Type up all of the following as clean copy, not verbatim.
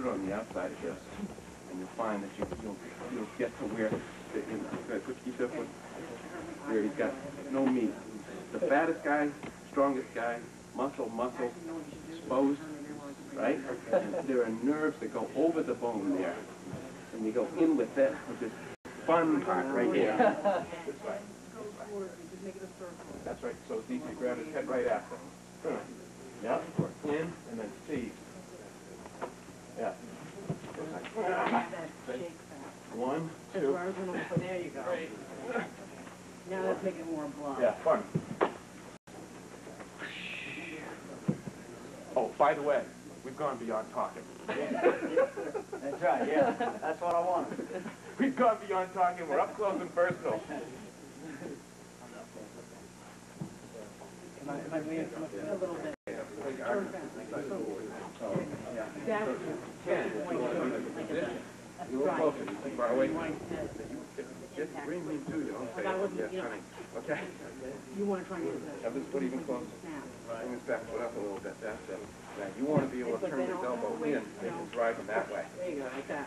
it on the outside of this, and you'll find that you'll get to where, keep that foot, where he's got no meat. The fattest guy, strongest guy, muscle, exposed, right? And there are nerves that go over the bone there, and you go in with that, with this fun part right here. This way. That's right. So it's easy to grab his head right after. Yeah. In and then see. Yeah. 1, 2. There you go. Now let's make it more blunt. Yeah, fun. Oh, by the way, we've gone beyond talking. That's right, yeah. That's what I want. We've gone beyond talking. We're up close and personal. Am I moving a little bit? You were closer, too far away. Just bring me to you. Okay. You want to try and get it. Have this foot even closer. Bring this back foot up a little bit. That's it. Now you want to be able to turn this elbow in and it's driving that way. There you go, like that.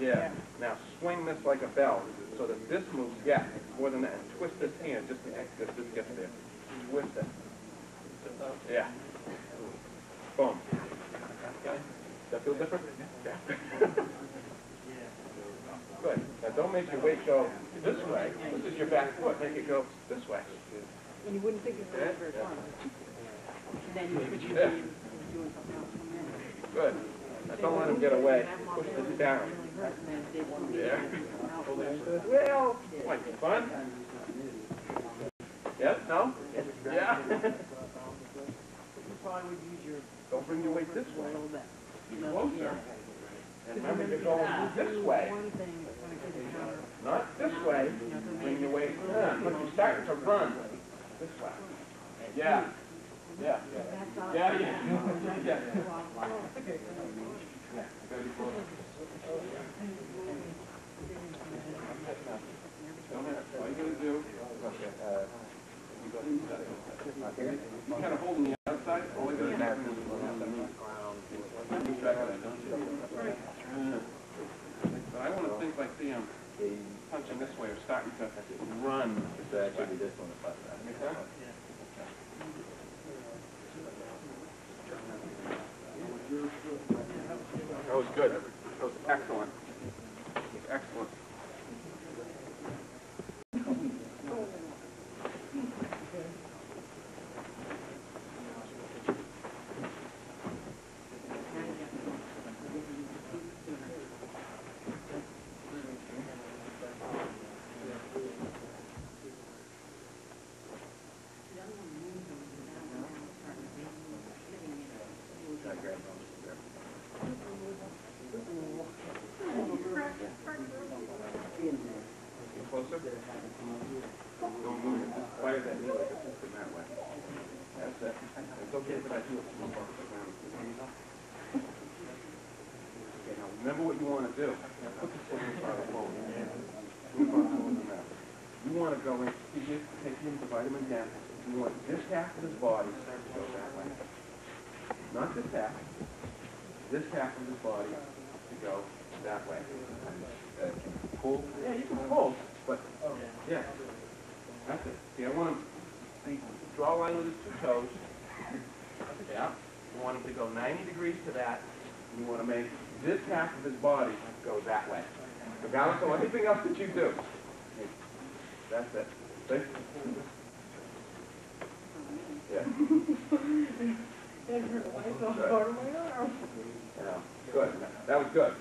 Yeah. Now swing this like a bell so that this moves, yeah, more than that. And twist this hand just to get there. Twist it. Yeah. Boom. Does that feel different? Yeah. Good. Now don't make your weight go this way. This is your back foot. Make it go this way. And you wouldn't think it's very fun. And then you switch your doing something else. Good. Now don't let him get away. Push this down. Yeah. Well, might be fun. Yes? No? Yeah. You probably would use your... Don't bring your weight this way. A little bit. Be closer. And remember, you're going this way. Not this way. Bring your weight. But you're starting to run this way. Yeah. Yeah. Yeah. Yeah. All you're going to do you kind of holding the outside. All you're going to do but I want to think like the punching this way or starting to run. So actually this one is like that. Make sense? That was good. That was excellent. Excellent. Closer. Don't move. Fire that knee like a piston that way. That's it. It's okay if I do it. Okay, now remember what you want to do. Now put this one in front of the phone. You want to go in, take him to vitamin down. You want this half of his body to go that way. Not this half. This half of his body to go that way. Pull. Yeah, you can pull. But, yeah, that's it. See, I want him to draw a line with his two toes. Yeah. You want him to go 90 degrees to that. You want to make this half of his body go that way. Regardless of anything else that you do. That's it. See? Yeah. Good. That was good.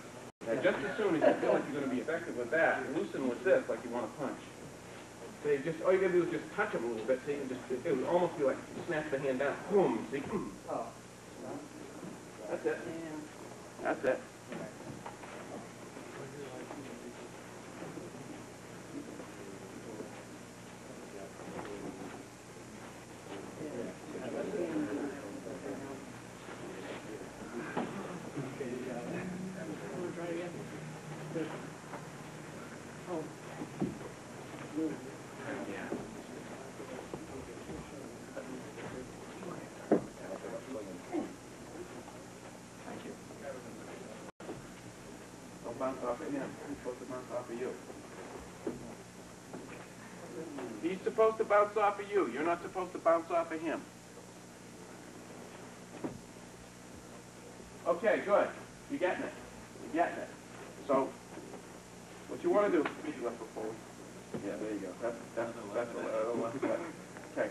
Now, just as soon as you feel like you're going to be effective with that, loosen with this like you want to punch. So you just, all you got to do is just touch him a little bit so you can just, it would almost be like snatch the hand down. Boom. See? That's it. That's it. bounce off of him. He's supposed to bounce off of you. He's supposed to bounce off of you. You're not supposed to bounce off of him. Okay, good. You're getting it. You're getting it. So, what you want to do, make your left foot forward. Yeah, there you go. That's a left foot. Okay.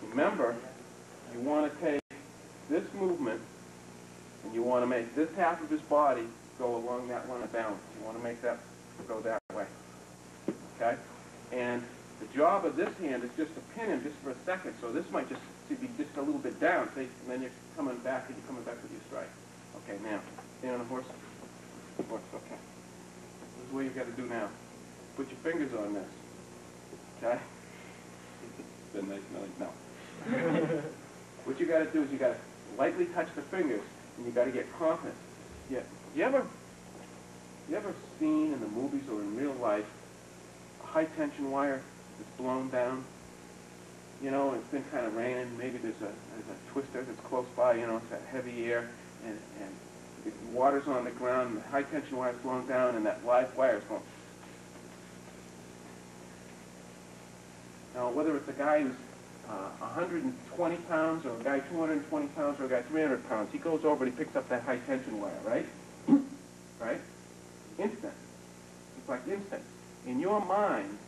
Remember, you want to take this movement and you want to make this half of his body go along that line of balance. You want to make that go that way. Okay? And the job of this hand is just to pin him just for a second. So this might just be just a little bit down. See? And then you're coming back and you're coming back with your strike. Okay, now, stand on the horse. Horse, okay. This is what you've got to do now. Put your fingers on this. Okay? It's been nice smelling. No. What you got to do is you got to lightly touch the fingers, and you got to get confident. Yeah. You ever seen in the movies or in real life a high tension wire that's blown down? You know, and it's been kind of raining. Maybe there's a twister that's close by. You know, it's that heavy air, and the water's on the ground, and the high tension wire's blown down, and that live wire is going. Now, whether it's a guy who's 120 pounds, or a guy 220 pounds, or a guy 300 pounds, he goes over and he picks up that high tension wire, right? Right? Instant. It's like instant. In your mind,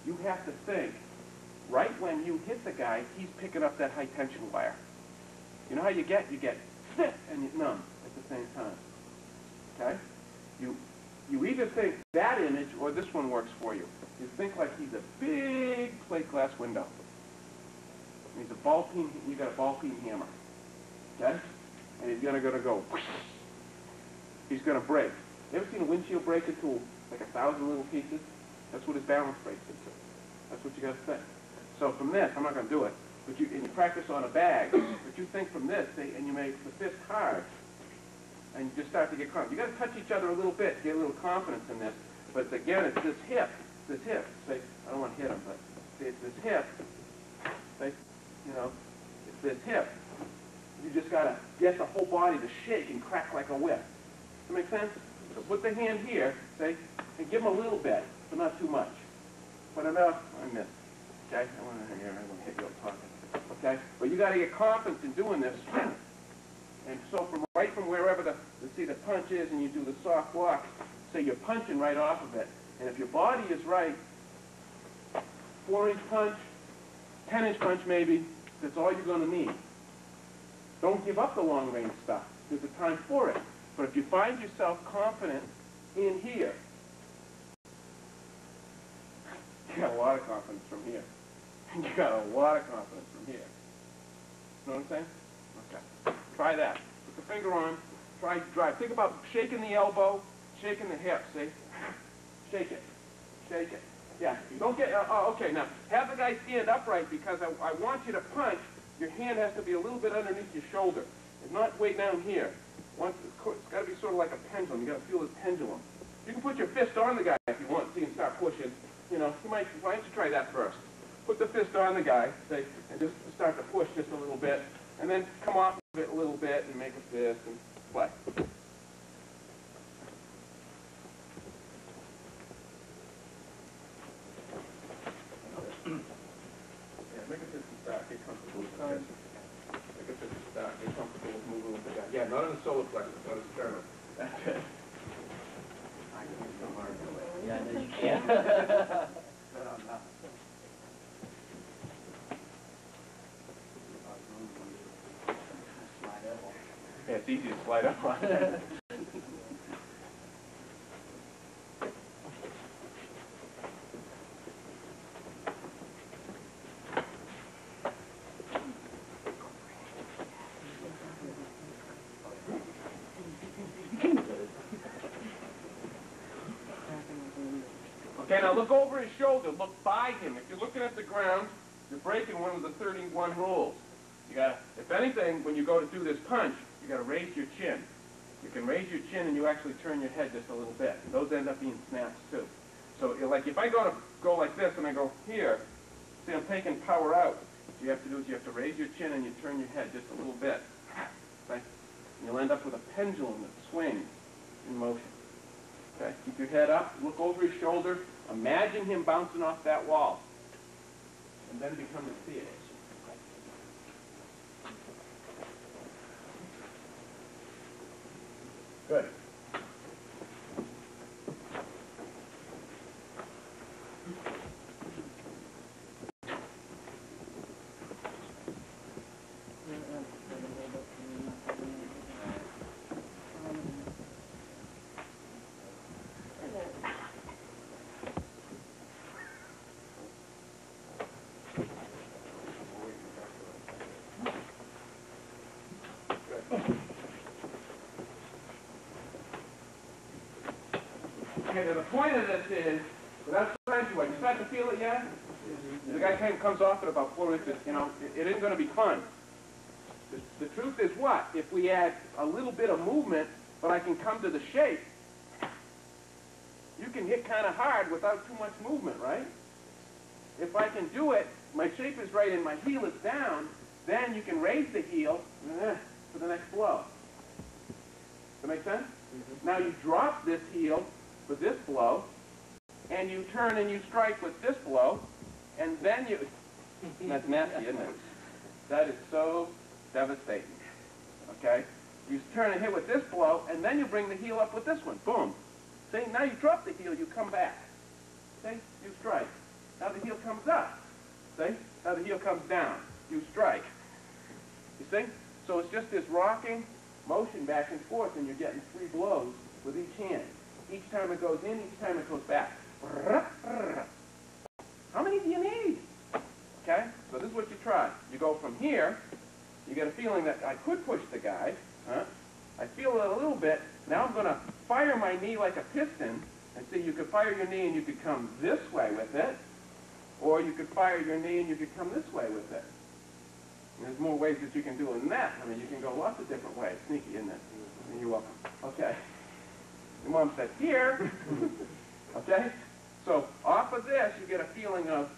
you have to think, right when you hit the guy, he's picking up that high tension wire. You know how you get stiff and you numb at the same time. Okay? You either think that image or this one works for you. You think like he's a big plate glass window. He's a ball peen, you got a ball peen hammer. Okay? And he's gonna go whoosh. He's gonna break. You ever seen a windshield break into like 1,000 little pieces? That's what his balance breaks into. That's what you gotta think. So from this, I'm not gonna do it, but and you practice on a bag, but you think from this, and you make the fist hard, and you just start to get confident. You gotta touch each other a little bit, get a little confidence in this, but again, it's this hip. Say, I don't want to hit him, but say it's this hip. Say, you know, it's this hip. You just got to get the whole body to shake and crack like a whip. Does that make sense? So put the hand here, say, and give him a little bit, but not too much. But enough, I missed. Okay? I want to hit you up talking. Okay? But you got to get confidence in doing this. And so right from wherever the punch is, and you do the soft block, say you're punching right off of it. And if your body is right, 4-inch punch, 10-inch punch maybe, that's all you're going to need. Don't give up the long-range stuff. There's a time for it. But if you find yourself confident in here, you got a lot of confidence from here. And you got a lot of confidence from here. You know what I'm saying? Okay. Try that. Put the finger on. Try drive. Think about shaking the elbow, shaking the hip. See? Shake it. Shake it. Yeah. Don't get... okay, now, have the guy stand upright because I want you to punch. Your hand has to be a little bit underneath your shoulder. It's not way down here. It's got to be sort of like a pendulum. You got to feel this pendulum. You can put your fist on the guy if you want to see him start pushing. You know, why don't you try that first? Put the fist on the guy, say, and just start to push just a little bit, and then come off of it a little bit and make a fist and play. Make a fist and start. Get comfortable with the fist. Make a fist and start. Get comfortable with moving with the guy. Yeah, not in the solar plexus, not in the sternum. That's it. I can be so hard to do it. Yeah, no, you can't. Yeah, it's easy to slide up on it. Okay, now look over his shoulder. Look by him. If you're looking at the ground, you're breaking one of the 31 rules. You gotta, if anything, when you go to do this punch, you gotta raise your chin. You can raise your chin and you actually turn your head just a little bit. And those end up being snaps too. So like if I go like this and I go here, see I'm taking power out. What you have to do is you have to raise your chin and you turn your head just a little bit. Okay? And you'll end up with a pendulum that swings. in motion. Okay, keep your head up, look over his shoulder, imagine him bouncing off that wall, and then become the see it. Good. Okay, now the point of this is, without trying to, you start to feel it yet? The guy comes off at about 4 inches, you know, it isn't going to be fun. The truth is what? If we add a little bit of movement, but I can come to the shape, you can hit kind of hard without too much movement, right? If I can do it, my shape is right and my heel is down, then you can raise the heel for the next blow. Does that make sense? Mm-hmm. Now you drop this heel for this blow, and you turn and you strike with this blow, and then you... That's nasty, isn't it? That is so devastating. Okay? You turn and hit with this blow, and then you bring the heel up with this one. Boom. See? Now you drop the heel, you come back. See? You strike. Now the heel comes up. See? Now the heel comes down. You strike. You see? So it's just this rocking motion back and forth, and you're getting 3 blows with each hand. Each time it goes in, each time it goes back. How many do you need? Okay? So this is what you try. You go from here, you get a feeling that I could push the guy. I feel it a little bit. Now I'm going to fire my knee like a piston. And see, you could fire your knee and you could come this way with it. Or you could fire your knee and you could come this way with it. And there's more ways that you can do it than that. I mean, you can go lots of different ways. Sneaky, isn't it? You're welcome. Okay. Your mom said, here. Okay? So off of this, you get a feeling of,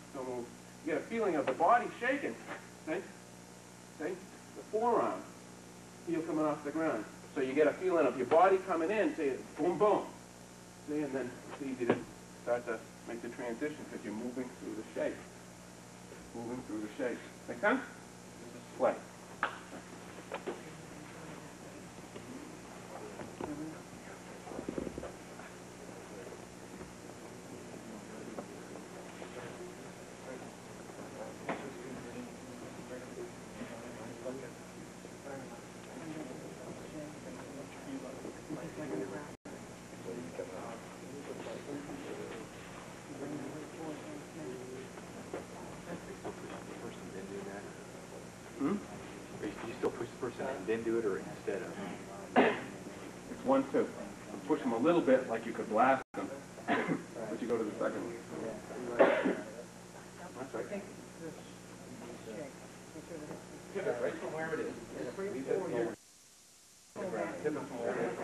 the body shaking. See? See? The forearm. Heel coming off the ground. So you get a feeling of your body coming in, see, boom, boom. See, and then it's easy to start to make the transition because you're moving through the shape. Moving through the shape. Make sense? Play. You still push the person and then do it, or instead of? It's 1, 2. Push them a little bit like you could blast them, but you go to the second one. That's right. Pivot right from where it is. Leave it here. Pivot from where it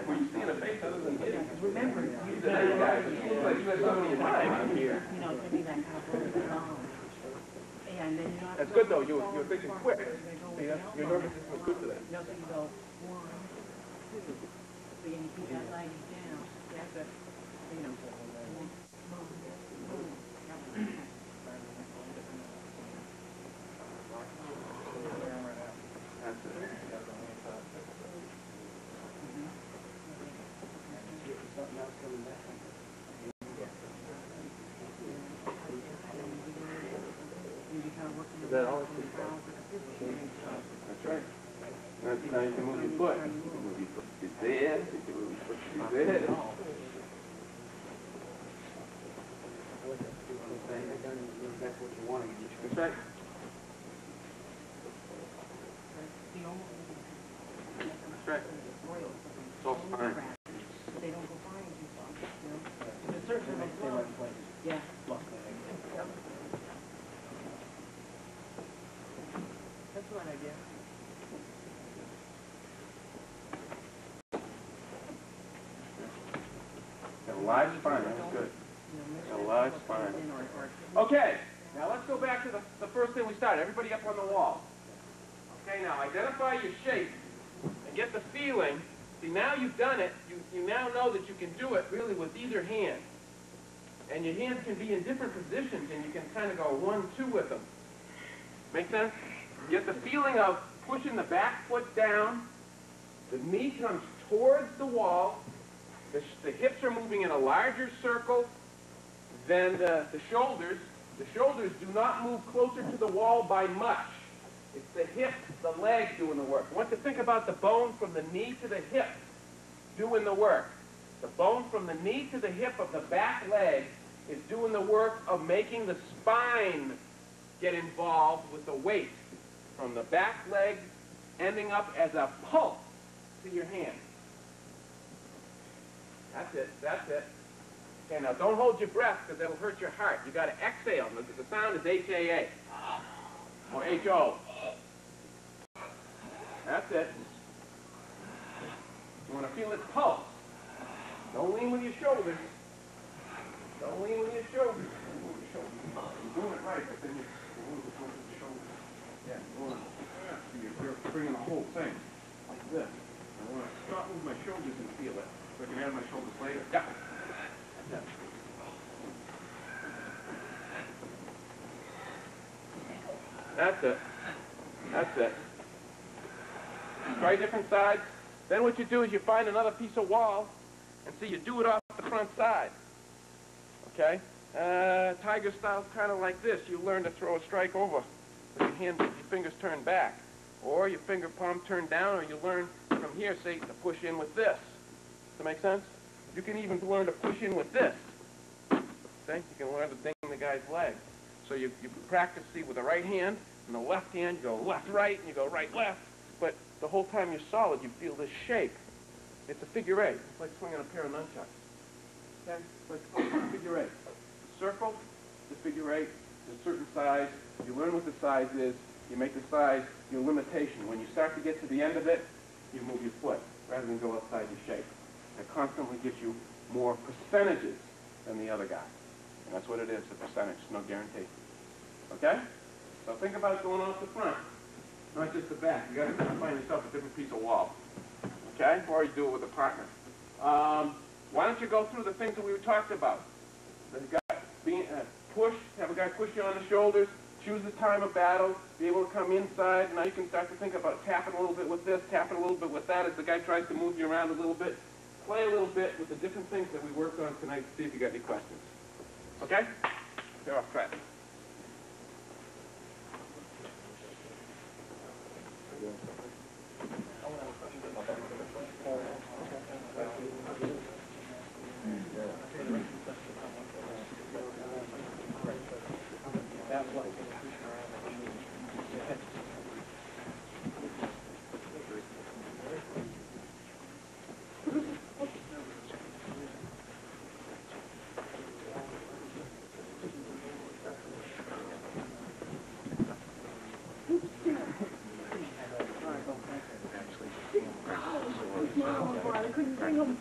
When you see in a face other than hitting, remember, you guys look like you had so many time here. You know, it's gonna be that kind of long. Yeah, and then you're not. That's good though. You're thinking quick. See, your nervous system is good for that. No, so you go 1, 2. So you keep that leg down. You have to, you know, move. That's it. Is that all? That's right. Now you can move your foot. You can move your foot to this. You can move your foot to this. That's what you want to get. That's right. That's right. It's all fine. They don't go flying too far, you know? There's certain yeah. Yep. That's one idea. Got a live spine. That's good. Got a live spine. Okay. Now Now let's go back to the first thing we started. Everybody up on the wall. Okay, now identify your shape and get the feeling. See, now you've done it. You now know that you can do it really with either hand. And your hands can be in different positions, and you can kind of go 1, 2 with them. Make sense? Get the feeling of pushing the back foot down. The knee comes towards the wall. The hips are moving in a larger circle than the shoulders. The shoulders do not move closer to the wall by much. It's the hip, the leg doing the work. I want you to think about the bone from the knee to the hip doing the work. The bone from the knee to the hip of the back leg is doing the work of making the spine get involved with the weight from the back leg ending up as a pulse to your hand. That's it, that's it. Okay, now don't hold your breath because that'll hurt your heart. You got to exhale. The sound is H-A-A or H-O. That's it. You want to feel its pulse. Don't lean with your shoulders. Don't lean with your shoulders. Move your shoulders. You're doing it right, but then you're moving with the shoulders. Yeah, you're bringing the whole thing like this. I want to stop moving my shoulders and feel it. So I can add my shoulders later. Yeah. Yeah. That's it. That's it. Try different sides. Then what you do is you find another piece of wall, and so you do it off the front side. Okay? Tiger style's kind of like this. You learn to throw a strike over with your fingers turned back, or your finger palm turned down, or you learn from here, say, to push in with this. Does that make sense? You can even learn to push in with this. See? You can learn to ding the guy's leg. So you practice, see, with the right hand, and the left hand, you go left, right, and you go right, left. But the whole time you're solid, you feel this shape. It's a figure 8. It's like swinging a pair of nunchucks. Okay? It's like a figure 8. Circle, the figure 8, a certain size. You learn what the size is. You make the size your limitation. When you start to get to the end of it, you move your foot rather than go outside your shape. It constantly gives you more percentages than the other guy. And that's what it is, a percentage, no guarantee. Okay? So think about it going off the front, not just the back. You got to find yourself a different piece of wall. Okay? Or you do it with a partner. Why don't you go through the things that we talked about? The guy being push, have a guy push you on the shoulders, choose the time of battle, be able to come inside. Now you can start to think about tapping a little bit with this, tapping a little bit with that as the guy tries to move you around a little bit. Play a little bit with the different things that we worked on tonight to see if you got any questions. Okay? You're off track.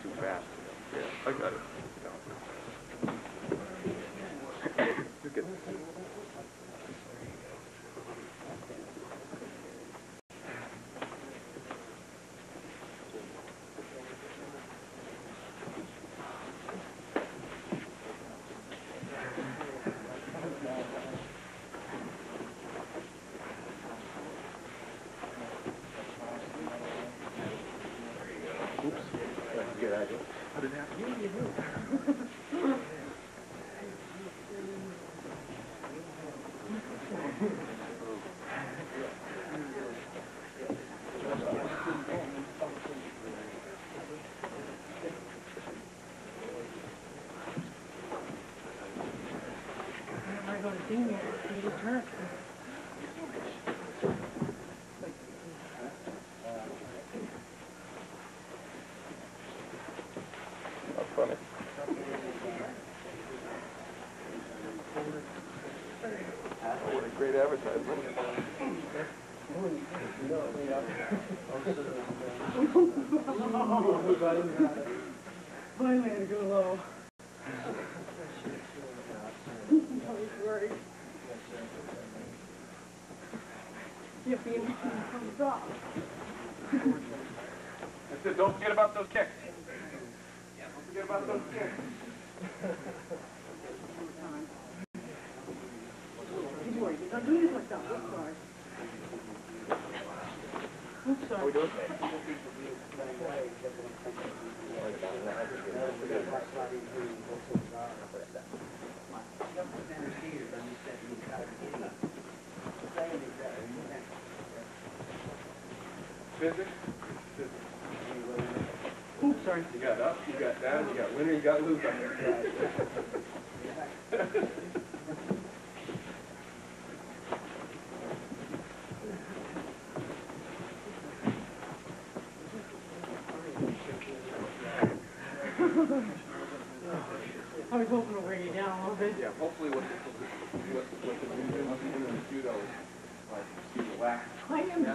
Too fast. Yeah, I got it. You're good. Oops. Good idea. How did it happen? You knew. I go to senior, see the turn. That's funny. What a great advertisement. Finally, I had to go low. That was great. hip in comes off. That's it. Don't forget about those kicks. Don't forget about those kicks. Don't worry, I'm doing it myself. I'm sorry. Oops, sorry. How we doing? Physics. Oops, sorry. You got up, you got down, you got winner, you got loser. I was hoping to wear you down a little bit. Yeah, hopefully what the movement in the judo is like, you relax. I am. Now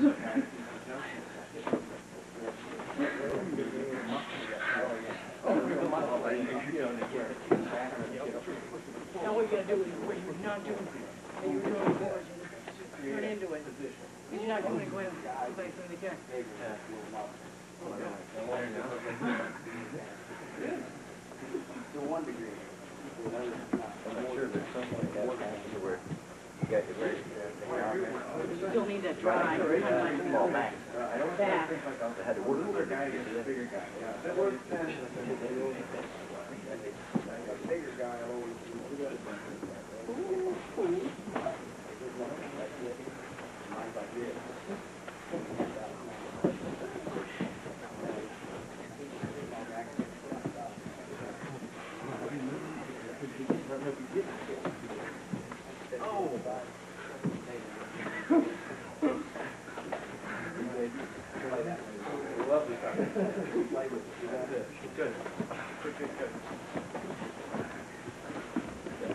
what you gotta do is what you're not doing, and you're doing before, turn into it. And you're not doing it going place in the chair. To one degree. I'm not sure there's something like that where you got your very You still need that drive, kind of like small back. back. I had to work with it. Bigger guy always.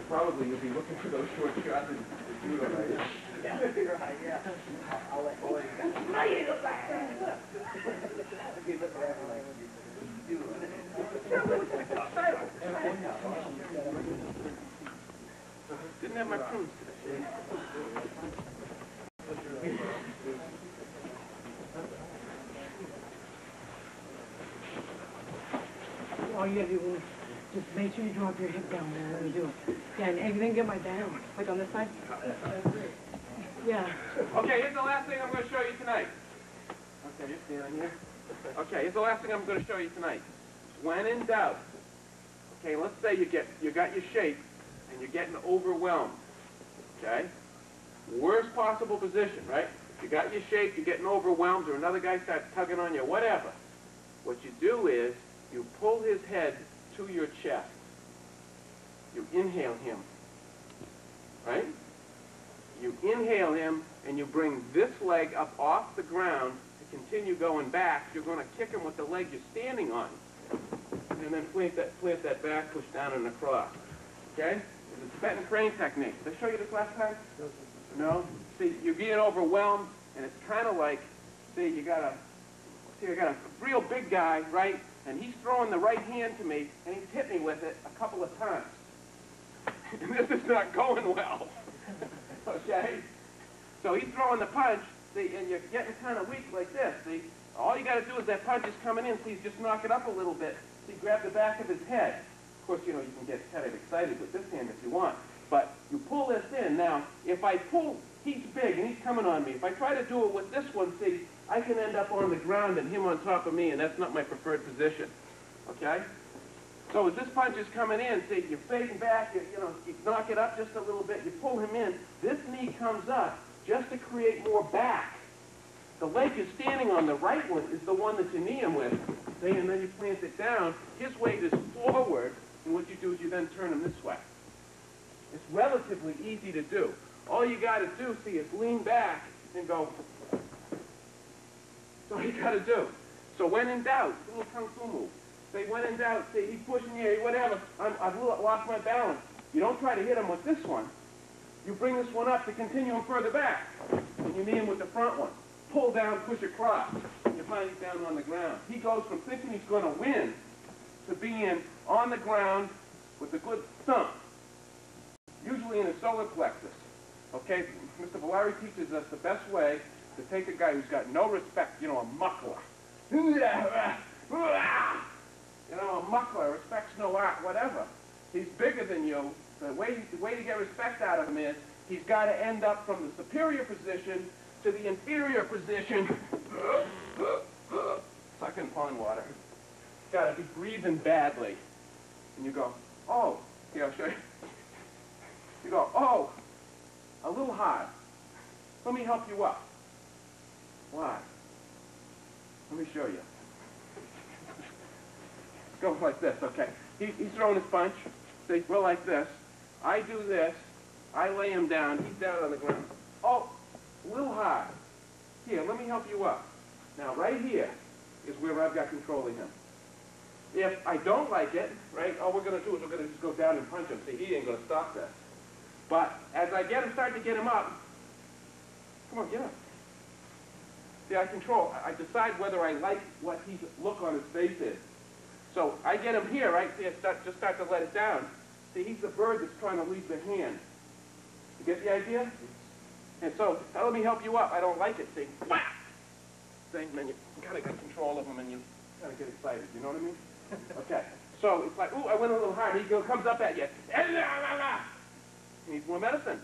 Probably you'll be looking for those short shots in the judo, right? Yeah, you're right, yeah. I'll let boys go. I need to go back. You look at everything when you're doing it. Didn't have my prunes today. All you gotta do is just make sure you drop your hip down there when you do it. Yeah, and everything get my down, like on this side. Yeah. Okay, here's the last thing I'm going to show you tonight. Okay, you're standing here. Okay, here's the last thing I'm going to show you tonight. When in doubt, okay, let's say you got your shape and you're getting overwhelmed. Okay? Worst possible position, right? You got your shape, you're getting overwhelmed, or another guy starts tugging on you, whatever. What you do is you pull his head to your chest. You inhale him, right? You inhale him, and you bring this leg up off the ground to continue going back. You're going to kick him with the leg you're standing on, and then plant that back, push down and across. Okay? It's a Tibetan crane technique. Did I show you this last time? No? See, you're getting overwhelmed, and it's kind of like, you got a real big guy, right? And he's throwing the right hand to me, and he's hit me with it a couple of times. And this is not going well. Okay? So he's throwing the punch, see, and you're getting kind of weak like this, see? All you got to do is that punch is coming in, please just knock it up a little bit. See, grab the back of his head. Of course, you know, you can get kind of excited with this hand if you want. But you pull this in. Now, if I pull, he's big and he's coming on me. If I try to do it with this one, see, I can end up on the ground and him on top of me, and that's not my preferred position. Okay? So as this punch is coming in, see, you're fading back, you knock it up just a little bit, you pull him in. This knee comes up just to create more back. The leg you're standing on, the right one, is the one that you knee him with. See, and then you plant it down. His weight is forward, and what you do is you then turn him this way. It's relatively easy to do. All you got to do, see, is lean back and go. That's all you got to do. So when in doubt, a little kung fu move. Say, when in doubt, say, he's pushing you, whatever, I've lost my balance. You don't try to hit him with this one. You bring this one up to continue him further back. And you knee him with the front one. Pull down, push across. You find he's down on the ground. He goes from thinking he's going to win to being on the ground with a good thump. Usually in the solar plexus. Okay, Mr. Valari teaches us the best way to take a guy who's got no respect, you know, a muckler. You know, a muckler, respects no art, whatever. He's bigger than you. The way to get respect out of him is he's got to end up from the superior position to the inferior position. Sucking pond water. He's got to be breathing badly. And you go, oh, here, I'll show you. You go, oh, a little hard. Let me help you up. Why? Let me show you. Go like this, okay. He's throwing his punch. See, we're like this. I do this. I lay him down. He's down on the ground. Oh, a little hard. Here, let me help you up. Now, right here is where I've got control of him. If I don't like it, right, all we're going to do is we're going to just go down and punch him. See, he ain't going to stop this. But as I start to get him up, come on, get up. See, I control. I decide whether I like what his look on his face is. So I get him here, right? See, I just start to let it down. See, he's the bird that's trying to leave the hand. You get the idea? And so, now let me help you up. I don't like it. See, whack! See, and then you kind of got control of him and you kind of get excited. You know what I mean? Okay. So it's like, ooh, I went a little hard. He comes up at you. He needs more medicine.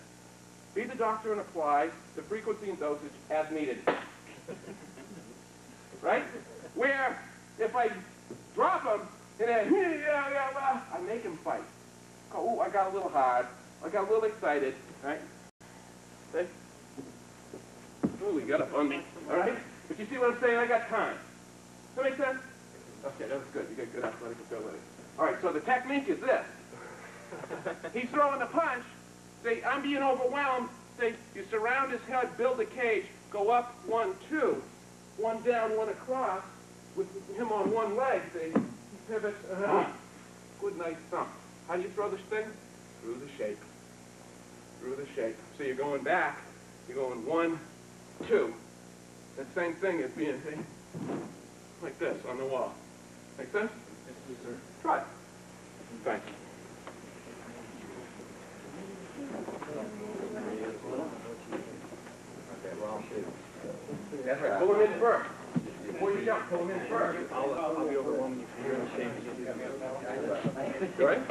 Be the doctor and apply the frequency and dosage as needed. Right? Where if I drop him and then I make him fight. Oh, I got a little hard. I got a little excited. Right? See? Ooh, he got up on me. All right? But you see what I'm saying? I got time. Does that make sense? Okay, that's good. You got good athletic ability. All right, so the technique is this. He's throwing the punch. See, I'm being overwhelmed. See, you surround his head, build a cage, go up 1, 2, 1 down, 1 across, with him on one leg. See, he pivots. Good nice thump. How do you throw this thing? Through the shape. Through the shape. So you're going back. You're going 1, 2. That same thing is being, see, like this on the wall. Make sense? Yes, sir. Try it. Thank you. That's right. Pull him in first. Before you jump, pull him in first. I'll be over one when you hear the shape. You all right?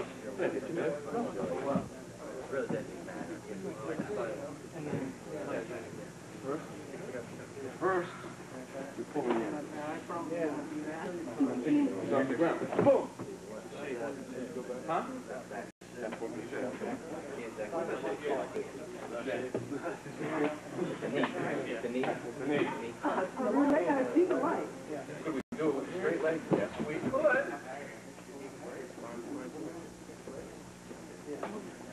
First, you pull him in. He's on the ground. Boom! Huh? That's what we said. The knee. Could we do it with a straight leg? Yes, we could.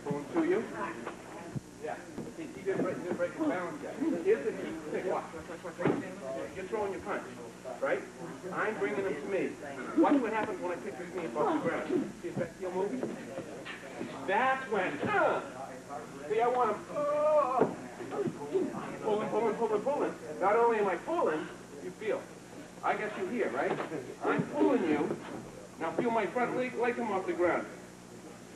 Going to you? Yeah. He didn't break his balance yet. Here's the key thing. Watch. You're throwing your punch, right? I'm bringing him to me. Watch what happens when I pick his knee up off the ground. See if that heel moves? That's when, see, I want him, pulling. Not only am I pulling, you feel. I got you here, right? I'm pulling you. Now feel my front leg come off the ground.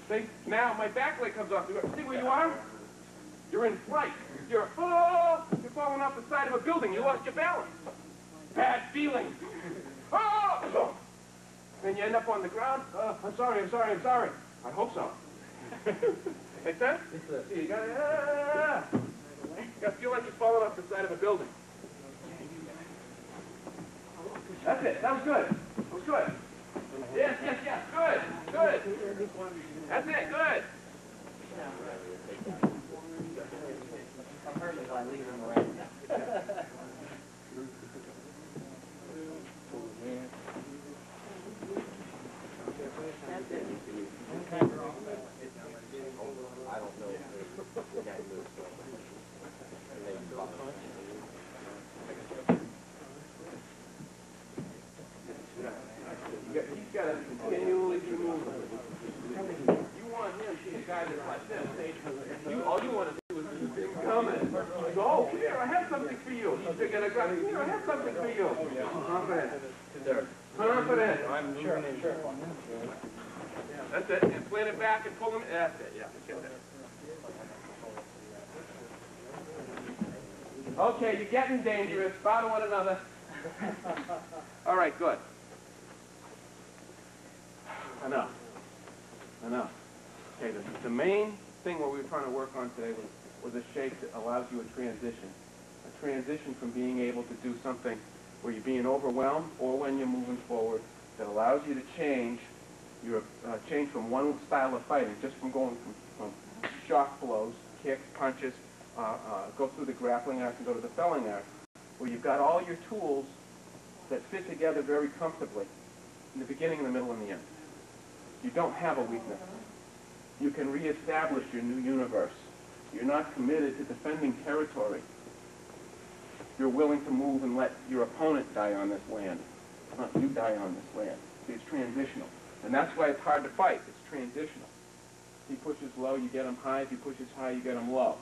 See? Now my back leg comes off the ground. See where you are? You're in flight. You're falling off the side of a building. You lost your balance. Bad feeling. Oh! Then you end up on the ground. I'm sorry. I hope so. Make sense? See, you gotta feel like you're falling off the side of a building. That's it. That was good. Yes. Good. That's it. Good. I don't know if the guy moves. He's got to continually be moving. You want him to be a guy that's like this. All you want to do is come and go. Here, I have something for you. He's picking a gun. Here, I have something for you. Confident. I'm sure. That's it. And plant it back and pull him. That's it. Yeah. Get that. Okay, you're getting dangerous. Bow to one another. All right, good. Enough. Enough. Okay, the main thing what we were trying to work on today was a shape that allows you a transition. A transition from being able to do something where you're being overwhelmed or when you're moving forward that allows you to change change from one style of fighting, just from going from shock blows, kicks, punches, go through the grappling act and go to the felling act, where you've got all your tools that fit together very comfortably in the beginning, in the middle, and the end. You don't have a weakness. You can reestablish your new universe. You're not committed to defending territory. You're willing to move and let your opponent die on this land, not you die on this land. It's transitional. And that's why it's hard to fight. It's transitional. If he pushes low, you get him high. If he pushes high, you get him low.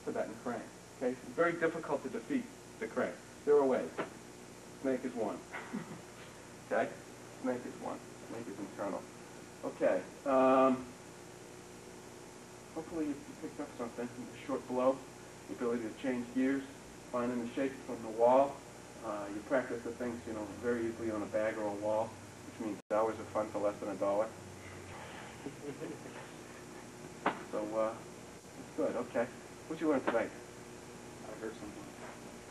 Tibetan crane. Okay? It's very difficult to defeat the crane. There are ways. Snake is one. Okay? Snake is one. Snake is internal. Okay. Hopefully you picked up something. A short blow, the ability to change gears, finding the shape from the wall. You practice the things, you know, very easily on a bag or a wall, which means hours of fun for less than $1. So, it's good. Okay. What'd you learn tonight?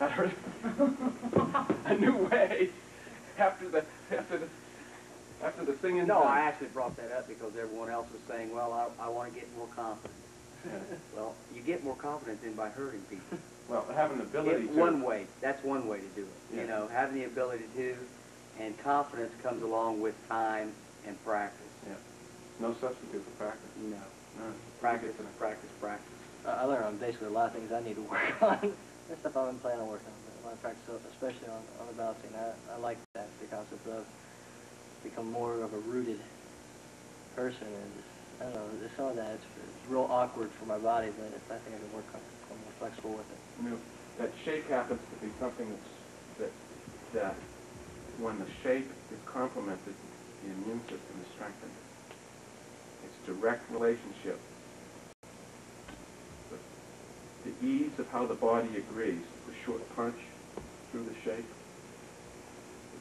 I heard something. A new way. After the singing. No, I actually brought that up because everyone else was saying, well, I want to get more confidence. Yeah. Well, you get more confidence in by hurting people. Well, having the ability It's to. one way. That's one way to do it. Yeah. You know, having the ability to, and confidence comes along with time and practice. Yeah. No substitute for practice. No. No. Practice, practice, practice. I learned on basically a lot of things I need to work on. That's stuff I've been planning on working on. A lot of practice, especially on the balancing. I like that, the concept of become more of a rooted person. And I don't know, there's some of that. It's real awkward for my body, but I think I can work on it. I'm more flexible with it. You know, that shape happens to be something that when the shape is complemented, the immune system is strengthened. It's direct relationship. The ease of how the body agrees. A short punch through the shape.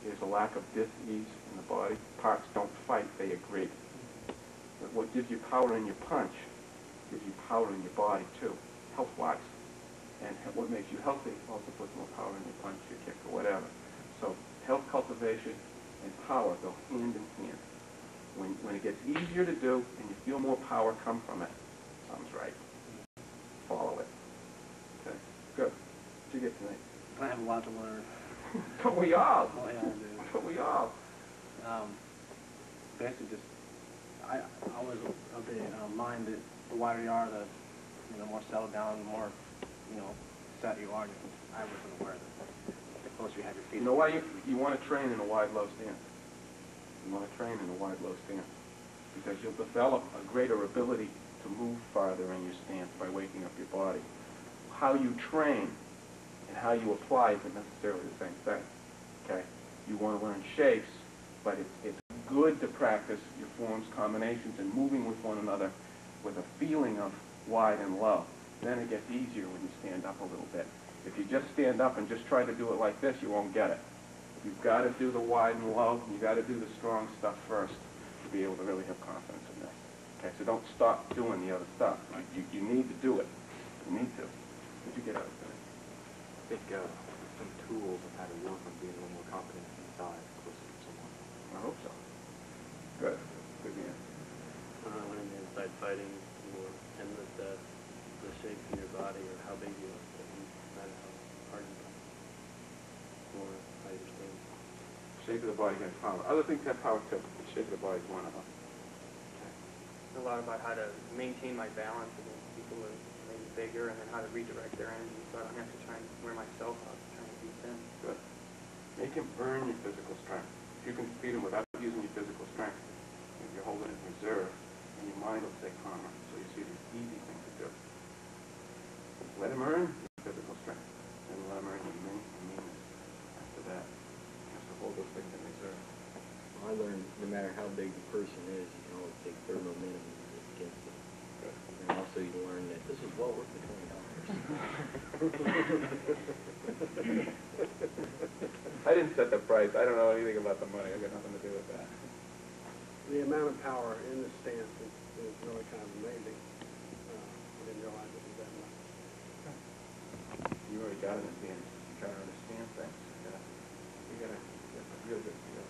There's a lack of dis-ease in the body. Parts don't fight, they agree. But what gives you power in your punch gives you power in your body too, health-wise. And what makes you healthy also puts more power in your punch, your kick, or whatever. So health cultivation and power go hand in hand. When it gets easier to do and you feel more power come from it, something's right. Follow it. Okay, good. What'd you get tonight? I have a lot to learn. But we all. Oh, yeah, I do. But we all. Basically just, I always of the mind that the wider you are, the more settled down, the more, set you are. I wasn't aware that the closer you have your feet. You know why you want to train in a wide low stance? You want to train in a wide low stance because you'll develop a greater ability to move farther in your stance by waking up your body. How you train and how you apply isn't necessarily the same thing. Okay? You want to learn shapes, but it's good to practice your forms, combinations, and moving with one another with a feeling of wide and low. Then it gets easier when you stand up a little bit. If you just stand up and just try to do it like this, you won't get it. You've got to do the wide and low, and you've got to do the strong stuff first to be able to really have confidence in this. Okay, so don't stop doing the other stuff. You need to do it. You need to. What'd you get out of it? I think some tools of how to work on being a little more confident inside, closer to someone. I hope so. Good. Good man. Learn the inside fighting more, and with the shape in your body or how big you are, no matter how hard you are, more how you stand. Shape of the body has power. Other things have power too. The shape of the body is one of them. A lot about how to maintain my balance against people who are maybe bigger, and then how to redirect their energy so I don't have to try and wear myself out trying to beat them. Good. Make him earn your physical strength. If you can beat him without using your physical strength, if you're holding it in reserve, and your mind will stay calmer. So you see the easy thing to do. Let him earn your physical strength, and let him earn your meanness. After that, he has to hold those things in reserve. Well, I learned no matter how big the person is, you can always take their momentum and use it against them. Good. And also you learn that this is well worth the $20. I didn't set the price. I don't know anything about the money. I got nothing to do with that. The amount of power in the stance is really kind of amazing. I didn't realize it was that much. You already got it in the end. You try to understand things. You gotta get a real good feel.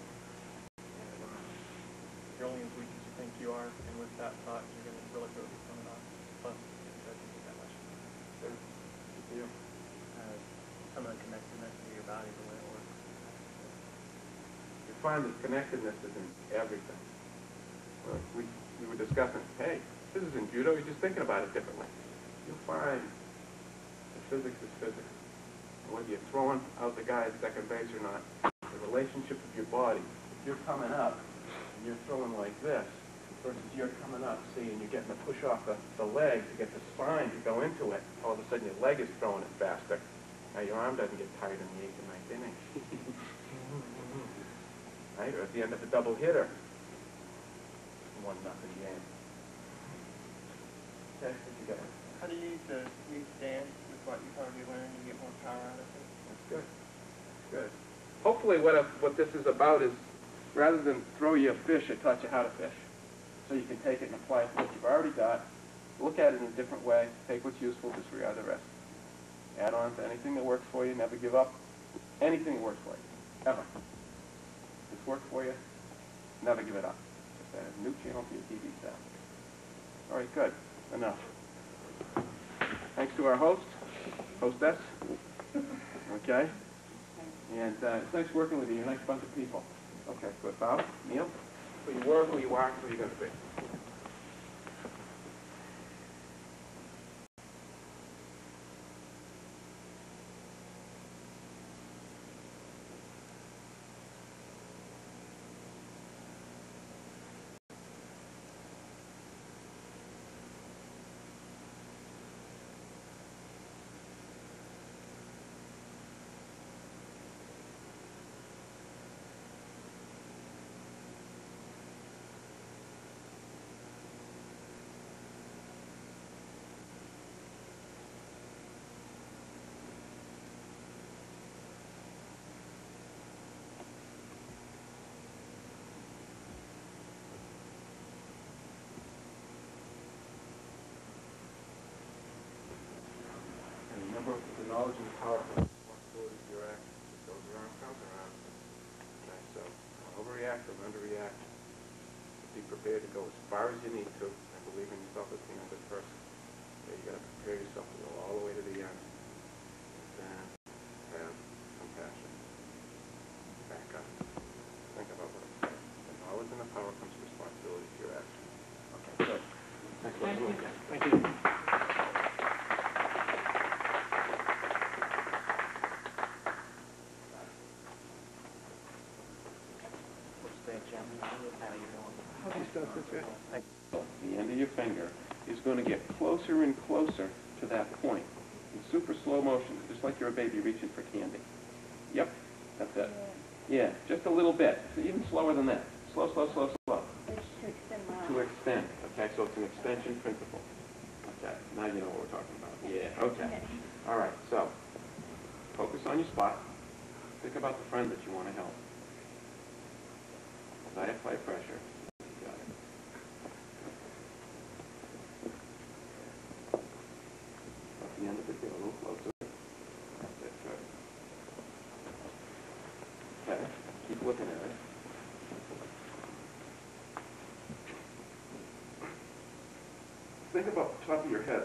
You're only as weak as you think you are, and with that thought, you're going to really focus on it on. Plus, it doesn't take that much. Good deal. Some of the connectedness to your body, the way it works. You find that connectedness is in everything. We were discussing, hey, this is in judo, you're just thinking about it differently. You'll find that physics is physics. And whether you're throwing out the guy at second base or not, the relationship of your body, if you're coming up and you're throwing like this, versus you're coming up, see, and you're getting the push off the leg to get the spine to go into it, all of a sudden your leg is throwing it faster. Now your arm doesn't get tired in the 8th or 9th inning. Right? Or at the end of a double hitter. 1-0 game. Okay, what you got? How do you use the new stance with what you've already learned and get more power out of it? That's good. Good. Hopefully what this is about is, rather than throw you a fish, I taught you how to fish. So you can take it and apply it to what you've already got, look at it in a different way, take what's useful, disregard the rest. Add on to anything that works for you, never give up. Anything that works for you, ever. If it's worked for you, never give it up. Just add a new channel to your TV set. All right, good. Enough. Thanks to our hostess. Okay? And it's nice working with you. You're a nice bunch of people. Okay, good. Bob, Neil, who you were, who you are, who you're going to be. Remember, the knowledge and power of responsibility of your actions. It goes around, comes around. Okay, so don't overreact or underreact. Be prepared to go as far as you need to, and believe in yourself as being a good person. Okay, you got to prepare yourself to go all the way to the end. Then have compassion. Back up. Think about what I'm saying. The knowledge and the power comes from responsibility of your actions. Okay, good. Thanks for doing that. Thank you. The end of your finger is going to get closer and closer to that point in super slow motion, just like you're a baby reaching for candy. Yep, that's it. Yeah, just a little bit. So even slower than that. Slow, slow, slow, slow. To extend. Okay, so it's an extension principle. Okay, now you know what we're talking about. Yeah, okay. All right, so focus on your spot. Think about the friend that you want to help. Apply pressure. Got it. At the end of it, get a little closer. That's it, good. Okay, keep looking at it. Think about the top of your head.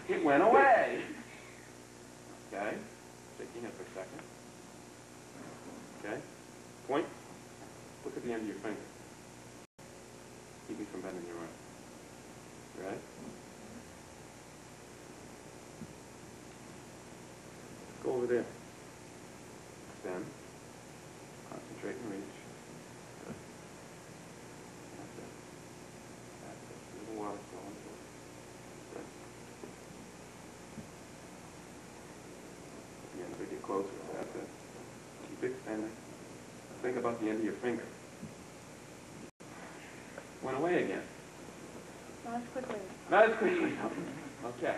It went away. Okay, shake your head for a second. Okay. Point. Look at the end of your finger. Keep me from bending your arm. Right? Go over there. Extend. Concentrate and reach. Good. That's it. That's it. A little water flowing through. Good. At the end of it, get closer. That's it. Keep extending. Think about the end of your finger. Went away again. Not as quickly. Not as quickly. Okay.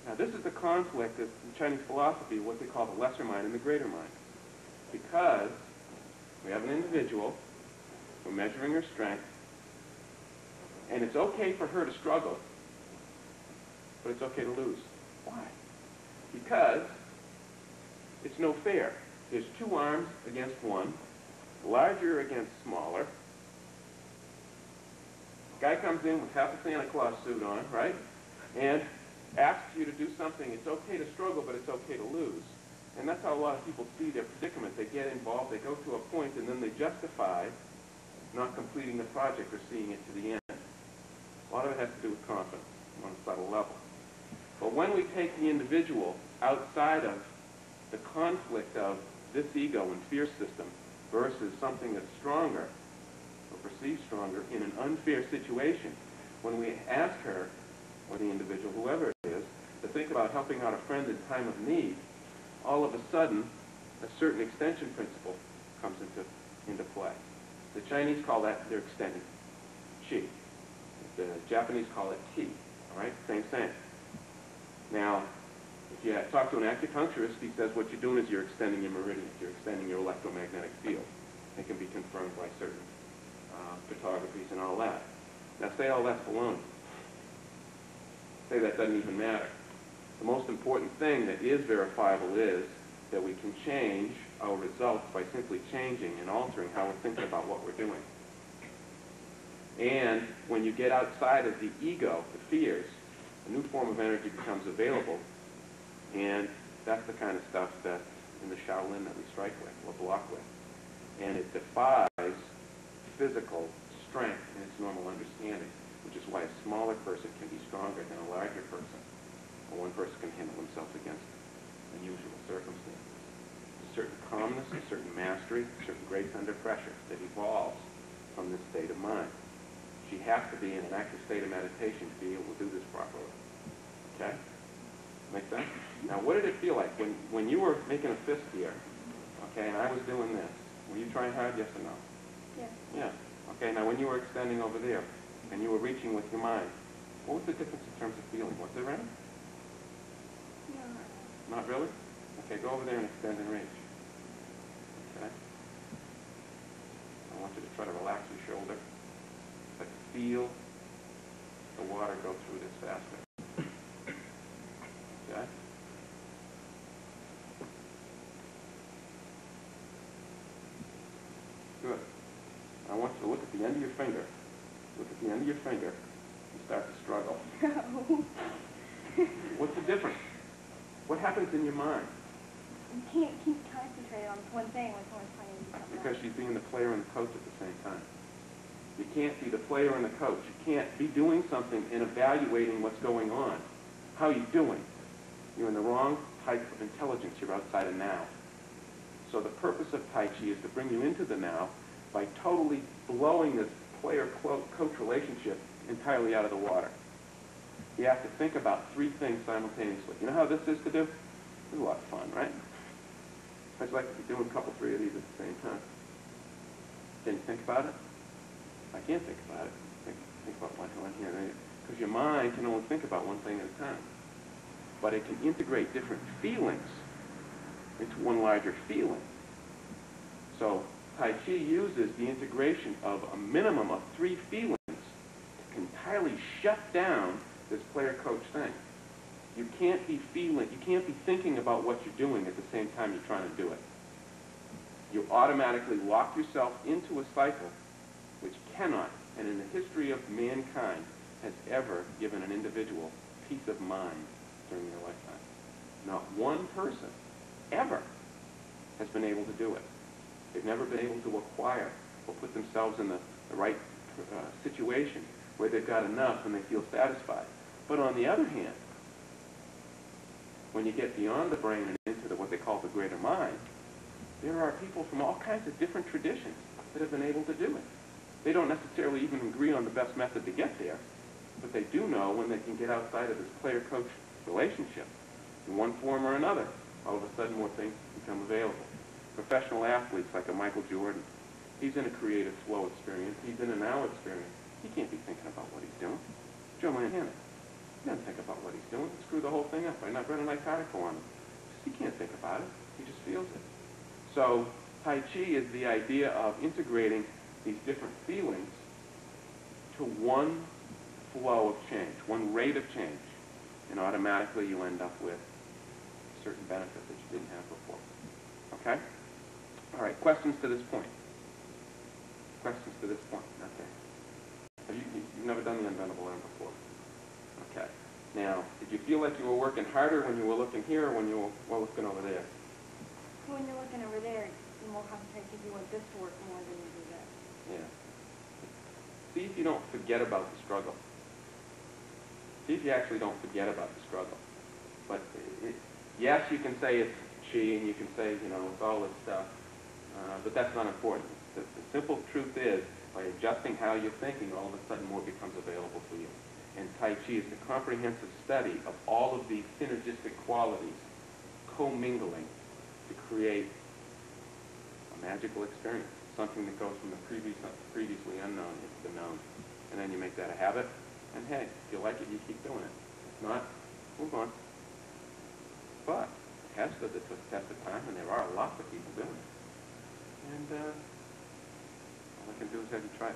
Now, this is the conflict of Chinese philosophy, what they call the lesser mind and the greater mind. Because we have an individual, we're measuring her strength, and it's okay for her to struggle, but it's okay to lose. Why? Because it's no fair. There's two arms against one, larger against smaller. Guy comes in with half a Santa Claus suit on, right? And asks you to do something. It's okay to struggle, but it's okay to lose. And that's how a lot of people see their predicament. They get involved, they go to a point, and then they justify not completing the project or seeing it to the end. A lot of it has to do with confidence on a subtle level. But when we take the individual outside of the conflict of this ego and fear system versus something that's stronger, or perceived stronger, in an unfair situation, when we ask her, or the individual, whoever it is, to think about helping out a friend in time of need, all of a sudden, a certain extension principle comes into play. The Chinese call that their extending chi. The Japanese call it ti. All right, same. Now, if you talk to an acupuncturist, he says what you're doing is you're extending your meridians, you're extending your electromagnetic field. It can be confirmed by certain photographies and all that. Now, say all that's baloney. Say that doesn't even matter. The most important thing that is verifiable is that we can change our results by simply changing and altering how we're thinking about what we're doing. And when you get outside of the ego, the fears, a new form of energy becomes available, and that's the kind of stuff that in the Shaolin that we strike with, or block with. And it defies physical strength in its normal understanding, which is why a smaller person can be stronger than a larger person, or one person can handle himself against unusual circumstances. A certain calmness, a certain mastery, a certain grace under pressure that evolves from this state of mind. She has to be in an active state of meditation to be able to do this properly. Okay? Make sense? Now, what did it feel like when you were making a fist here, okay, and I was doing this? Were you trying hard, yes or no? Yes. Yeah. Okay, now when you were extending over there, and you were reaching with your mind, what was the difference in terms of feeling? Was there any? No. Not really? Okay, go over there and extend and reach. Okay? I want you to try to relax your shoulder, but feel the water go through this faster. Okay? Good. I want you to look at the end of your finger. Look at the end of your finger and start to struggle. No. What's the difference? What happens in your mind? You can't keep concentrated on one thing when someone's trying to do something Because else. she's being the player and the coach at the same time. You can't be the player and the coach. You can't be doing something and evaluating what's going on. How are you doing? You're in the wrong type of intelligence. You're outside of now. So the purpose of Tai Chi is to bring you into the now by totally blowing this player-coach relationship entirely out of the water. You have to think about three things simultaneously. You know how this is to do? It's a lot of fun, right? I'd like to be doing a couple, three of these at the same time. Can you think about it? I can't think about it. Think about one here. Because your mind can only think about one thing at a time. But it can integrate different feelings into one larger feeling. So Tai Chi uses the integration of a minimum of three feelings to entirely shut down this player-coach thing. You can't be thinking about what you're doing at the same time you're trying to do it. You automatically lock yourself into a cycle which cannot, and in the history of mankind, has ever given an individual peace of mind during their lifetime. Not one person ever has been able to do it. They've never been able to acquire or put themselves in the right situation where they've got enough and they feel satisfied. But on the other hand, when you get beyond the brain and into what they call the greater mind, there are people from all kinds of different traditions that have been able to do it. They don't necessarily even agree on the best method to get there, but they do know when they can get outside of this player-coach relationship in one form or another. All of a sudden, more things become available. Professional athletes like a Michael Jordan, he's in a creative flow experience. He's in a now experience. He can't be thinking about what he's doing. Joe Montana, He doesn't think about what he's doing. Screw the whole thing up. I read a nice article on him. He can't think about it. He just feels it. So Tai Chi is the idea of integrating these different feelings to one flow of change, one rate of change, and automatically you end up with a certain benefit that you didn't have before. Okay? All right, questions to this point? Questions to this point? Okay. You've never done the unbendable arm before? Okay. Now, did you feel like you were working harder when you were looking here or when you were looking over there? When you're looking over there, you're more concentrated because you want this to work more than you do this. Yeah. See if you don't forget about the struggle. See if you actually don't forget about the struggle. But yes, you can say it's chi, and you can say, you know, it's all this stuff, but that's not important. The simple truth is, by adjusting how you're thinking, all of a sudden more becomes available for you. And Tai Chi is the comprehensive study of all of these synergistic qualities commingling to create a magical experience, something that goes from the previously unknown into the known. And then you make that a habit, and hey, if you like it, you keep doing it. If not, move on. But it has stood the test of time, and there are lots of people doing it. And all I can do is have you try it.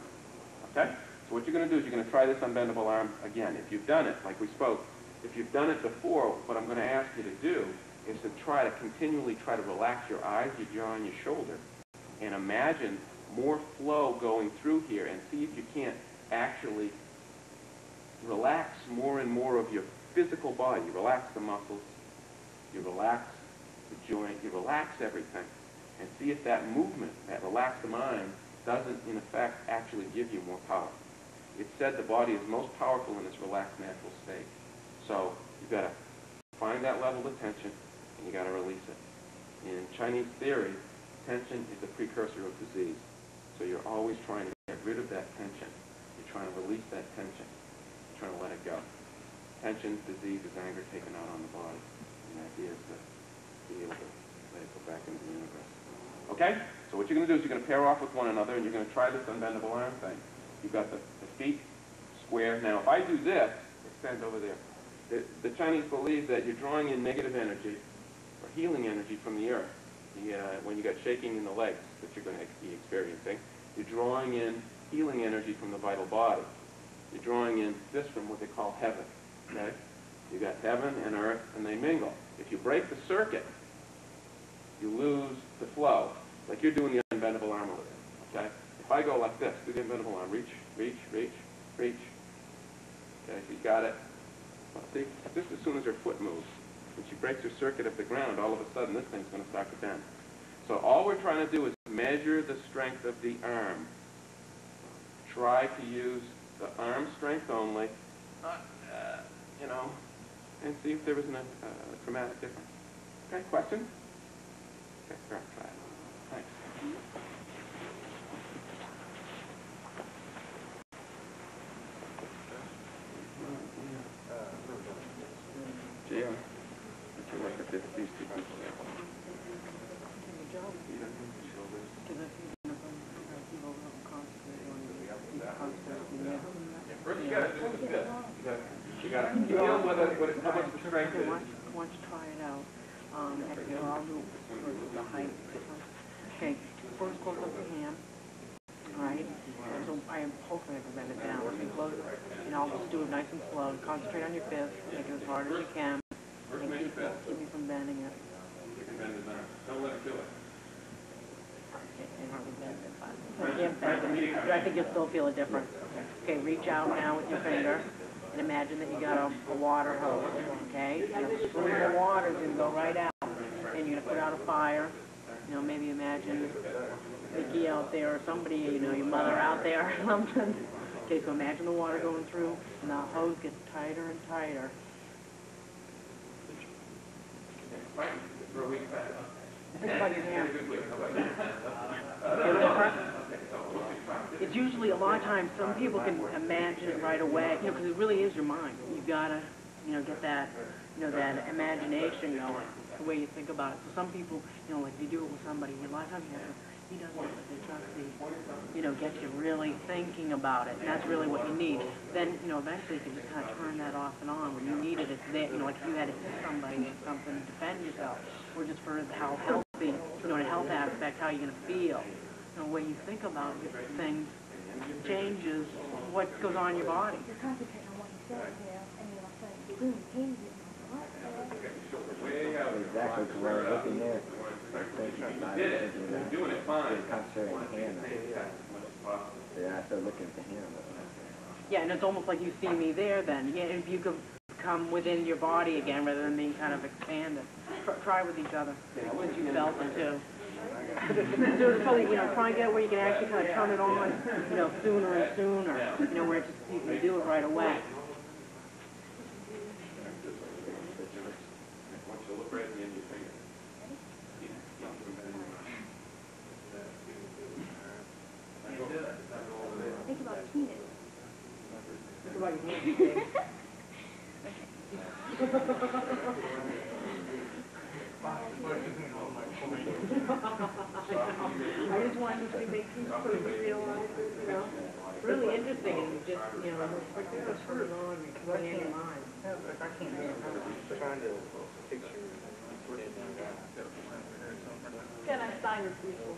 Okay? So what you're going to do is you're going to try this unbendable arm again. If you've done it, like we spoke, if you've done it before, what I'm going to ask you to do is to try to continually try to relax your eyes, your jaw, and your shoulder, and imagine more flow going through here, and see if you can't actually relax more and more of your physical body. You relax the muscles, you relax the joint, you relax everything, and see if that movement, that relaxed mind, doesn't in effect actually give you more power. It's said the body is most powerful in its relaxed natural state. So you've got to find that level of tension, and you got to release it. In Chinese theory, tension is the precursor of disease. So you're always trying to get rid of that tension. You're trying to release that tension. You're trying to let it go. Tension, disease, is anger taken out on the body. And the idea is to be able to let it go back into the universe. Okay? So what you're going to do is you're going to pair off with one another, and you're going to try this unbendable arm thing. You've got the feet square. Now, if I do this, extend over there. The Chinese believe that you're drawing in negative energy or healing energy from the earth. When you got shaking in the legs that you're going to be experiencing, you're drawing in healing energy from the vital body. You're drawing in this from what they call heaven. Okay? You got heaven and earth, and they mingle. If you break the circuit, you lose the flow. Like you're doing the unbendable arm over there. Okay? If I go like this, do the unbendable arm, reach, reach, reach, reach. Okay, so you got it. Well, see, just as soon as her foot moves, when she breaks her circuit of the ground, all of a sudden this thing's going to start to bend. So all we're trying to do is measure the strength of the arm. Try to use the arm strength only, you know, and see if there isn't a dramatic difference. Okay, question? Okay, sure, try it. Thanks. Yeah. If you look at these two people there. First you got to do this. You got to feel how much the strength is. Why don't you try it out? Actually, I'll do the height. Okay, first close up the hand. All right. So I am hoping I can bend it down. Let me close it. And I'll just do it nice and slow. Concentrate on your fist. Make it as hard as you can. And keep me from bending it. You can bend it down. Don't let it do it. I can't bend it. But I think you'll still feel a difference. Okay, reach out now with your finger. And imagine that you got a water hose. Okay? And a stream of water is going to go right out. And you're going to put out a fire. You know, maybe imagine Vicky out there or somebody, you know, your mother out there or something. Okay, so imagine the water going through, and the hose gets tighter and tighter. Think about your hand. It's usually a lot of times, some people can imagine it right away, you know, because it really is your mind. You've got to, you know, get that, you know, that imagination going, the way you think about it. So some people, you know, like you do it with somebody, a lot of times you have to he doesn't know what it does get you really thinking about it, and that's really what you need. Then, eventually you can just kind of turn that off and on. When you need it, it's there. Like if you had to hit somebody or something to defend yourself, or just for how healthy, in a health aspect, how you're going to feel. The way you think about things changes what goes on in your body. You're concentrating on what you said, and you're all of a sudden, boom, pain hits. Exactly, because when I was looking there, Doing it fine. concentrating on the hand. Yeah, I started looking at the hand. Yeah, and it's almost like you see me there then. Yeah, if you could come within your body again rather than being kind of expanded. Try with each other, once you felt it too. So it's probably, try and get it where you can actually kind of turn it on, sooner and sooner, where it's just, you can do it right away. Think about penis. Think about your hands. I just wanted to make people realize this, really interesting, and just, just turn it on and put it in your mind. Trying to picture Can I sign this people?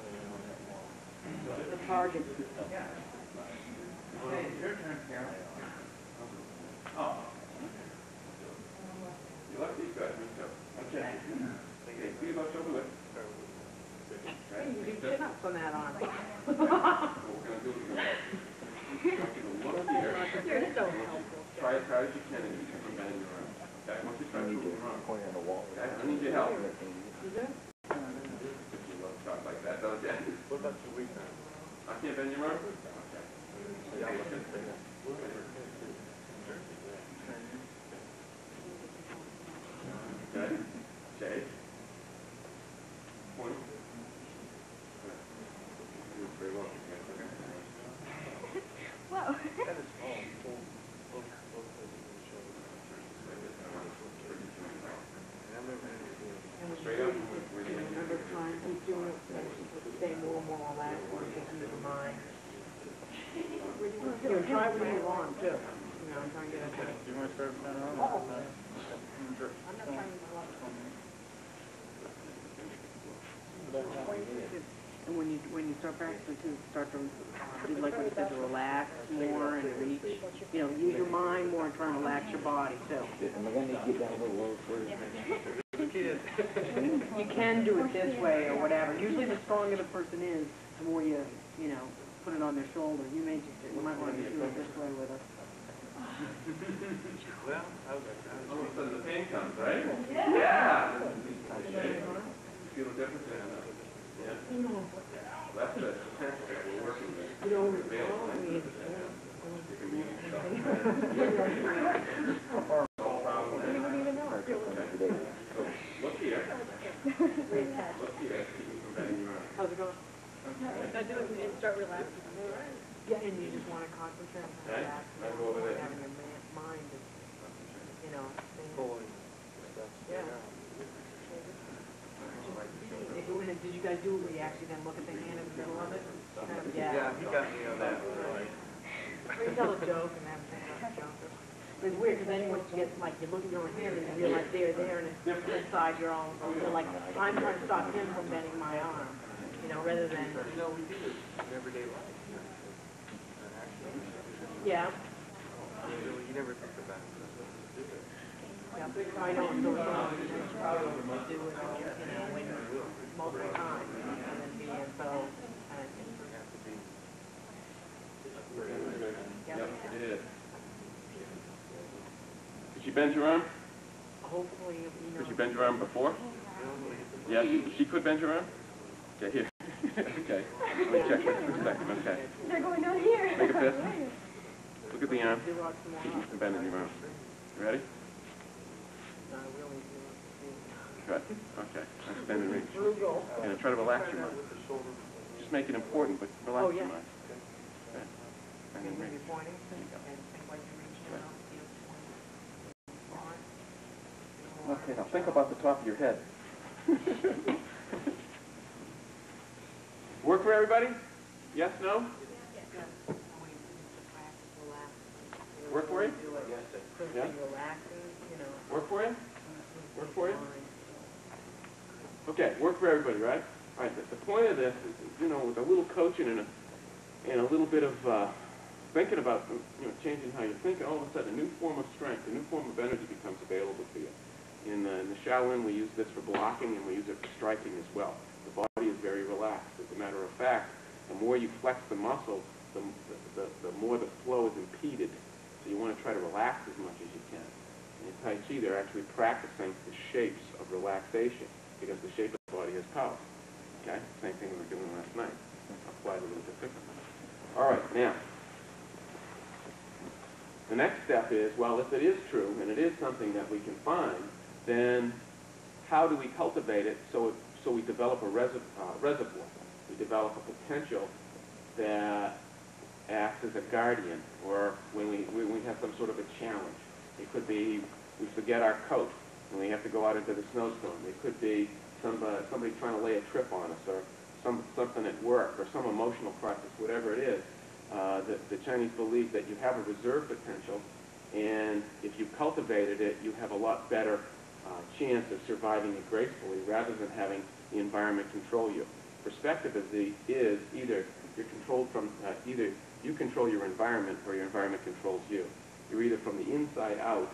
The target. Okay, it's your turn, Carol. Oh. You like these guys, me too. Okay. Okay, feel about shoulder lift. Hey, you do chin-ups on that arm. What we're going to do is we're going to look here. You're so helpful. Try as hard as you can and keep from bending your arm. Okay, once you try to move your arm. Point on the wall. Okay, I need your help. You do? You love stuff like that, don't you? what about your weakness? I can't bend your arm? Okay. Yeah, look at it. Okay. Shake. Point. Very well. Whoa. That is small. Remember trying to keep doing it, stay more and more relaxed, taking your mind. Try with your arm too. Try and get it. You want to start playing around? I'm not trying to do And when you start practicing too, start to do like what you said, to relax more and reach. Use your mind more and try and relax your body too. Am I going to get down a little lower for you? You can do it this way or whatever. Usually the stronger the person is, the more you put it on their shoulder. You might want to do it this way with us. Well, I was like, All of a sudden the pain comes, right? Yeah! Feel the difference? Yeah. That's it. We're working with. You wouldn't even know. Look here. Look here. How's it going? I do it and start relaxing. Yeah, and you just want to concentrate on Okay. that. I'll go over there. Having your mind is, pulling stuff. yeah. Did you guys do it where you actually then look at the hand in the middle of it? Yeah, he got me on that one. Or you tell a joke and have a joke. It's weird because then once you get, like, you look at your own hand and you realize they're there and it's inside your own. You're like, I'm trying to stop him from bending my arm, rather than. We do this in everyday life. Yeah. You never think about it. Yeah, I know, so it's probably do it, when most of the time, and then being so, Yep, it is. Did she bend your arm? hopefully, Did she bend your arm before? Yes, she could bend your arm? Okay, here. Okay, let me check this for a second, okay. They're going down here. Make a fist. Look at the arm. And bend in your arm. You ready? Good. Okay. Let's bend and reach. And try to relax your mind. Just make it important, but relax your mind. Good. Bend and reach. Okay, now think about the top of your head. Work Work for everybody? Yes, no? Work for you? Yeah? Work for you? Work for you? Okay, work for everybody, right? All right, the point of this is, you know, with a little coaching and a little bit of thinking about, you know, changing how you think, all of a sudden a new form of strength, a new form of energy becomes available to you. In the Shaolin, we use this for blocking and we use it for striking as well. The body is very relaxed. As a matter of fact, the more you flex the muscle, the more the flow is impeded. So you want to try to relax as much as you can. And in Tai Chi, they're actually practicing the shapes of relaxation because the shape of the body has power. Okay? Same thing we were doing last night. Applied a little bit differently. All right, now, the next step is, well, if it is true and it is something that we can find, then how do we cultivate it so we develop a reservoir? We develop a potential that acts as a guardian, or when we have some sort of a challenge. It could be we forget our coat and we have to go out into the snowstorm. It could be somebody trying to lay a trip on us, or something at work, or some emotional crisis, whatever it is. The Chinese believe that you have a reserve potential, and if you cultivated it, you have a lot better chance of surviving it gracefully rather than having the environment control you. Perspective is either you're controlled from, either you control your environment or your environment controls you. You're either from the inside out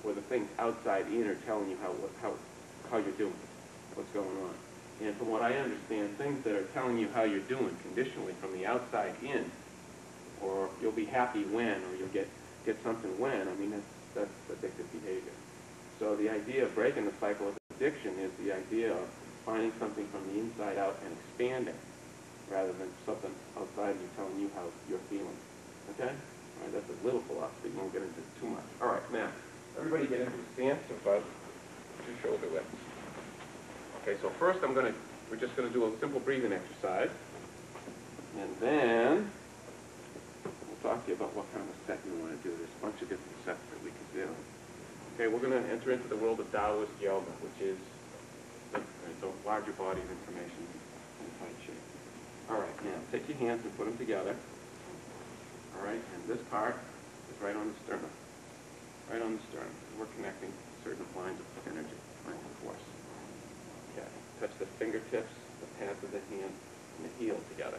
or the things outside in are telling you how you're doing, what's going on. And from what I understand, things that are telling you how you're doing conditionally from the outside in, or you'll be happy when, or you'll get something when, I mean, that's addictive behavior. So the idea of breaking the cycle of addiction is the idea of finding something from the inside out and expanding, rather than something outside of you telling you how you're feeling. Okay? All right, that's a little philosophy. We won't get into it too much. All right, now, everybody get into a stance of about 2 shoulder widths. Okay, so first we're just going to do a simple breathing exercise. And then we'll talk to you about what kind of a set you want to do. There's a bunch of different sets that we can do. Okay, we're going to enter into the world of Taoist yoga, which is the larger body of information in Tai Chi. All right, now take your hands and put them together. All right, and this part is right on the sternum. Right on the sternum. We're connecting certain lines of energy, lines of force. Okay, touch the fingertips, the pads of the hand, and the heel together.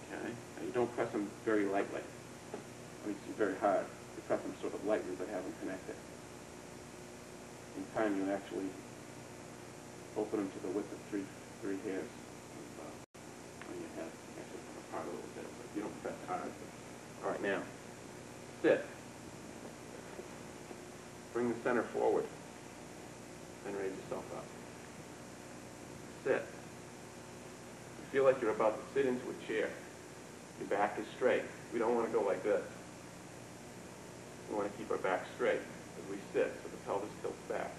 Okay, now you don't press them very lightly. I mean, very hard. You press them sort of lightly, but have them connected. In time, you actually open them to the width of three hairs on your head. Actually, come apart a little bit, but you don't press hard. All right, now, sit. Bring the center forward. Then raise yourself up. Sit. You feel like you're about to sit into a chair. Your back is straight. We don't want to go like this. We want to keep our back straight as we sit, so the pelvis tilts back.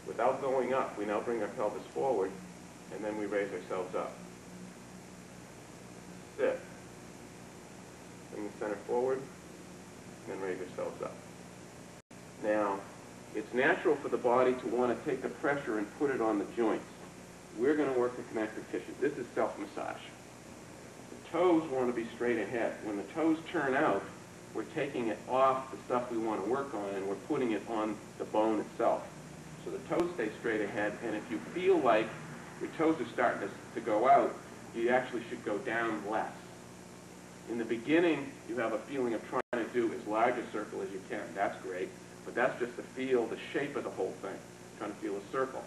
Without going up, we now bring our pelvis forward, and then we raise ourselves up. Sit. Bring the center forward, and then raise ourselves up. Now, it's natural for the body to want to take the pressure and put it on the joints. We're going to work the connective tissue. This is self-massage. The toes want to be straight ahead. When the toes turn out, we're taking it off the stuff we want to work on, and we're putting it on the bone itself. So the toes stay straight ahead, and if you feel like your toes are starting to go out, you actually should go down less. In the beginning, you have a feeling of trying to do as large a circle as you can. That's great, but that's just to feel the shape of the whole thing, trying to feel a circle.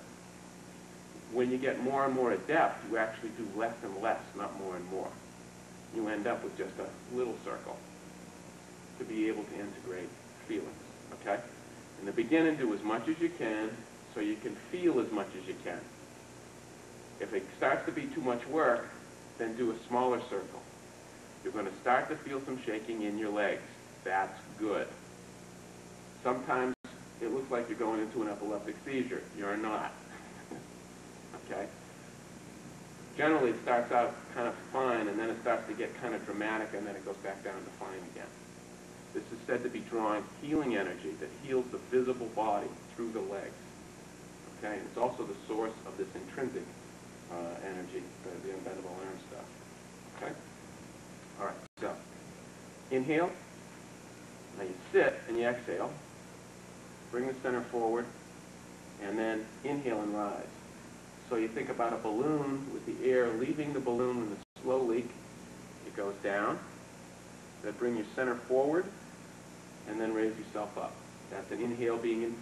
When you get more and more adept, you actually do less and less, not more and more. You end up with just a little circle to be able to integrate feelings, okay? In the beginning, do as much as you can so you can feel as much as you can. If it starts to be too much work, then do a smaller circle. You're going to start to feel some shaking in your legs. That's good. Sometimes it looks like you're going into an epileptic seizure. You're not. Okay? Generally, it starts out kind of fine, and then it starts to get kind of dramatic, and then it goes back down to fine again. This is said to be drawing healing energy that heals the visible body through the legs. Okay? And it's also the source of this intrinsic energy, the unbendable arm stuff. Okay? All right, so inhale. Now you sit and you exhale. Bring the center forward, and then inhale and rise. So you think about a balloon with the air leaving the balloon in a slow leak. It goes down. Then bring your center forward, and then raise yourself up. That's an inhale being in